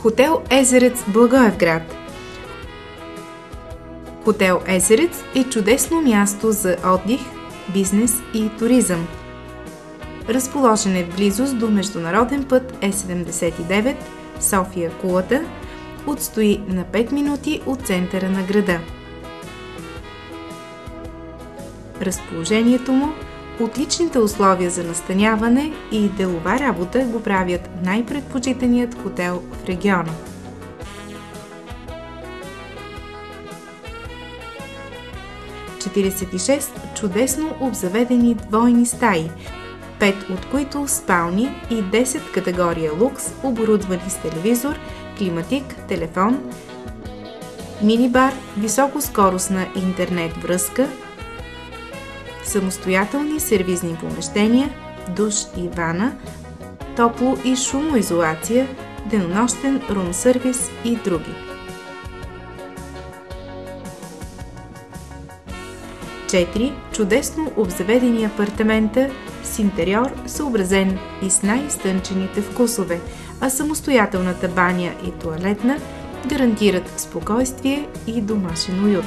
Хотел Езерец, Благоевград. Хотел Езерец е чудесно място за отдих, бизнес и туризъм. Разположен е в близост до международен път Е79 София-Кулата, отстои на 5 минути от центъра на града. Разположението му, отличните условия за настаняване и делова работа го правят най-предпочитаният хотел в региона. 46 чудесно обзаведени двойни стаи, 5 от които спални и 10 категория лукс, оборудвани с телевизор, климатик, телефон, мини-бар, високоскоростна интернет връзка, самостоятелни сервизни помещения, душ и вана, топло и шумоизолация, денонощен рум сервис и други. 4 чудесно обзаведени апартамента с интериор, съобразен и с най-изтънчените вкусове, а самостоятелната баня и тоалетна гарантират спокойствие и домашен уют.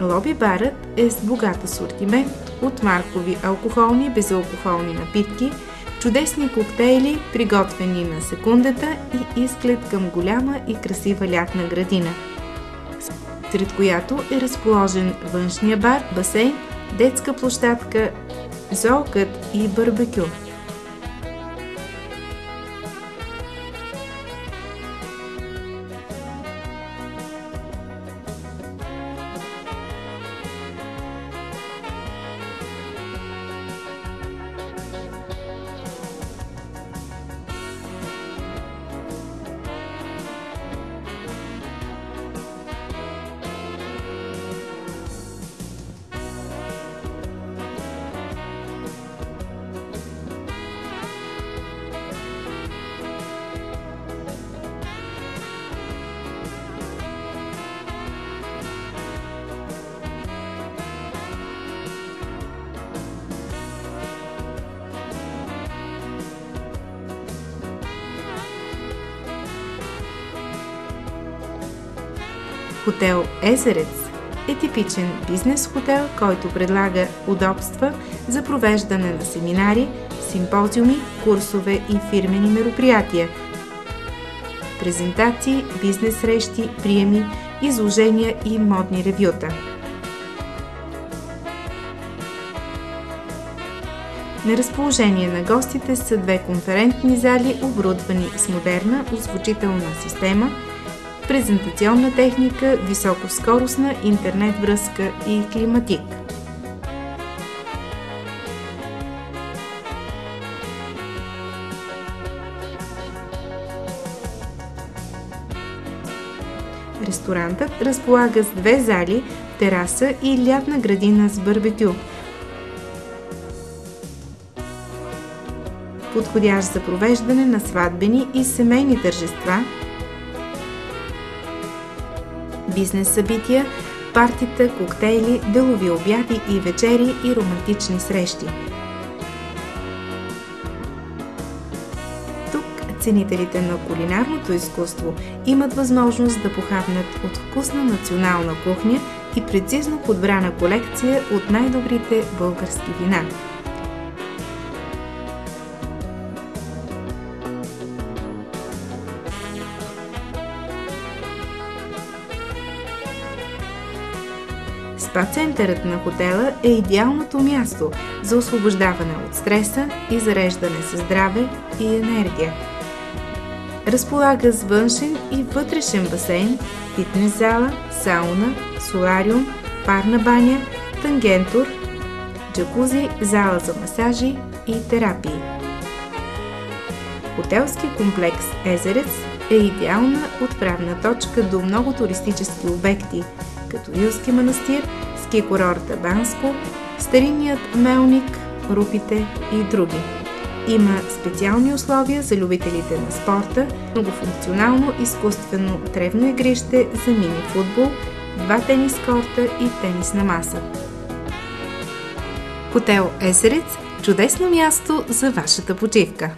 Лоби-барът е с богат асортимент от маркови алкохолни и безалкохолни напитки, чудесни коктейли, приготвени на секундата и изглед към голяма и красива лятна градина, сред която е разположен външния бар, басейн, детска площадка, зоокът и барбекю. Хотел Езерец е типичен бизнес хотел, който предлага удобства за провеждане на семинари, симпозиуми, курсове и фирмени мероприятия, презентации, бизнес срещи, приеми, изложения и модни ревюта. На разположение на гостите са 2 конферентни зали, оборудвани с модерна озвучителна система, презентационна техника, високоскоростна интернет връзка и климатик. Ресторантът разполага с 2 зали, тераса и лятна градина с барбекю, подходящ за провеждане на сватбени и семейни тържества, бизнес събития, партита, коктейли, делови обяди и вечери и романтични срещи. Тук ценителите на кулинарното изкуство имат възможност да похапнат от вкусна национална кухня и прецизно подбрана колекция от най-добрите български вина. Спа-центърът на хотела е идеалното място за освобождаване от стреса и зареждане със здраве и енергия. Разполага с външен и вътрешен басейн, фитнес зала, сауна, солариум, парна баня, тангентур, джакузи, зала за масажи и терапии. Хотелски комплекс Езерец е идеална отправна точка до много туристически обекти, като Рилски манастир, ски курорта Банско, старинният Мелник, Рупите и други. Има специални условия за любителите на спорта, многофункционално изкуствено тревно игрище за мини-футбол, 2 тенис корта и тенисна маса. Хотел Езерец – чудесно място за вашата почивка.